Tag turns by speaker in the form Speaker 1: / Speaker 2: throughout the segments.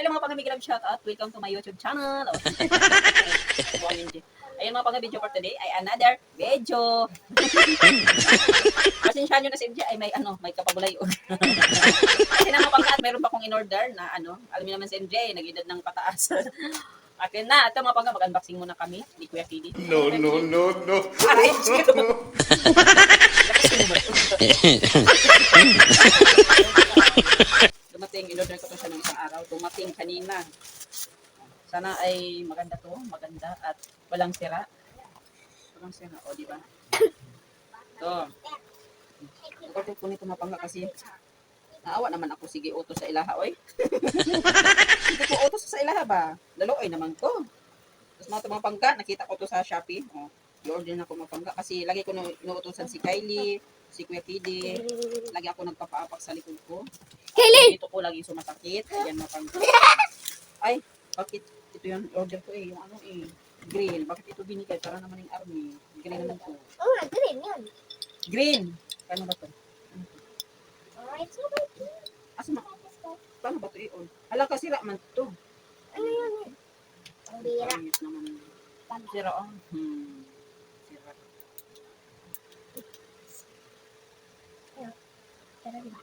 Speaker 1: Hello mga pang-amig love shoutout. Welcome to my YouTube channel. Ayun mga pang-video for today ay another video. Pasensya nyo na si MJ ay may kapabulay. Kasi naman pang meron pa akong in-order na alam niyo naman si MJ, nag-edad ng pataas. Akin na, ito mga pang mag-unboxing muna kami ni Kuya Kidi.
Speaker 2: No.
Speaker 1: Aray, dumating, in-order ko to siya ng isang araw. Dumating kanina. Sana ay maganda to, maganda at walang sira. Walang sira, o diba? Ito. Important ko nito mapangga kasi naawa naman ako, sige, utos sa ilaha, oy. Sige ko, utos sa ilaha ba? Laloy naman ko. Tapos mga mapangga, nakita ko to sa Shopee. O, i-order na ako mapangga kasi lagi ko inuutosan si Kylie, si Kuya Kidi. Lagi ako nagpapaapak sa likod ko. Ito ko lagi sumasakit. Ayan mapangga. Ay, bakit ito yung order ko yung green. Bakit ito binigay? Para naman yung army. Green naman ko.
Speaker 3: Oo, green yun.
Speaker 1: Green! Paano ba to?
Speaker 3: Alright, so good.
Speaker 1: Asa paano ba ito i-on? Hala ka, sira man to.
Speaker 3: Ano yun? Ang bira.
Speaker 1: Pangit naman. Sira on. Sira.
Speaker 3: Pero diba?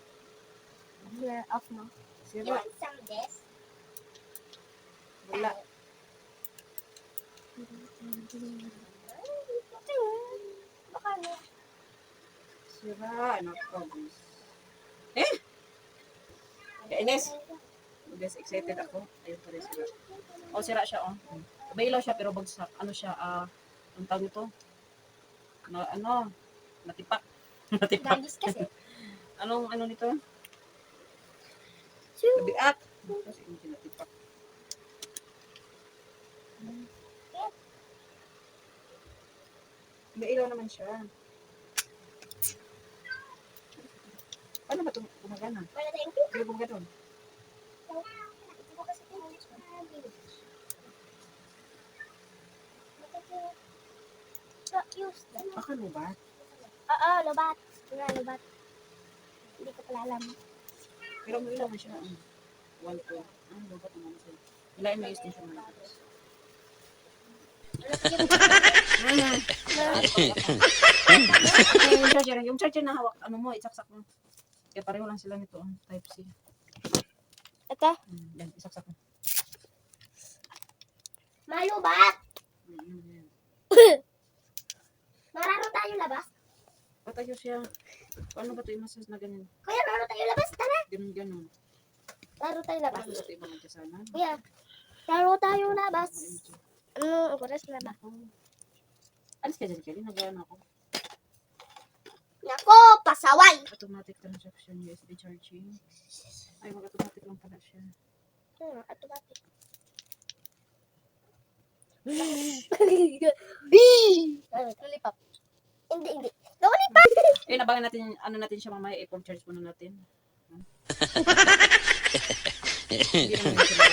Speaker 3: Blur off mo. You
Speaker 1: Sira.
Speaker 3: want some of this?
Speaker 1: Wala.
Speaker 3: Baka ano?
Speaker 1: Sira. Anak ko. Kaya Ines. Guys, excited ako. Ayun pa rin sira. Sira siya Baylaw siya pero bagsak. Ano siya, ang tawag nito? Natipak. Natipak.
Speaker 3: Gagis kasi.
Speaker 1: Anong nito?
Speaker 3: Shoo.
Speaker 1: Nabiak. Kasi hindi natipak. May ilaw naman siya. Paano ba ito gumagana?
Speaker 3: Wala tayong pink.
Speaker 1: Kaya gumagana doon?
Speaker 3: Ito ko kasi pink. Use that.
Speaker 1: Baka lubat.
Speaker 3: Oo, lobat. Lobat. Hindi ko pala alam.
Speaker 1: Pero may ilaw na siya. 1, 2. Lubat naman siya. Ilain may station na lang. Yung charger na hawak, isaksak mo. Kaya pareho lang sila nito, type C.
Speaker 3: Ito?
Speaker 1: Yan, isaksak mo.
Speaker 3: Malubat!
Speaker 1: Yan.
Speaker 3: Mararo tayo labas?
Speaker 1: Patayo siya. Paano ba ito i-massage na ganyan?
Speaker 3: Kuya, laro tayo labas. Tara.
Speaker 1: Ganun.
Speaker 3: Laro tayo labas.
Speaker 1: Paano ba ito i-magkasanan?
Speaker 3: Kuya, laro tayo labas. Ano, oras na ba?
Speaker 1: Alis ka dyan, Kelly. Nagano ako.
Speaker 3: Nako, pasaway!
Speaker 1: Automatic transaction, USB charging. Ay, mag-automatic lang pala siya.
Speaker 3: Automatic. B! Lollipop. Hindi. Lollipop!
Speaker 1: Nabangan natin, natin siya mamaya, i-phone charge muna natin. Hindi naman siya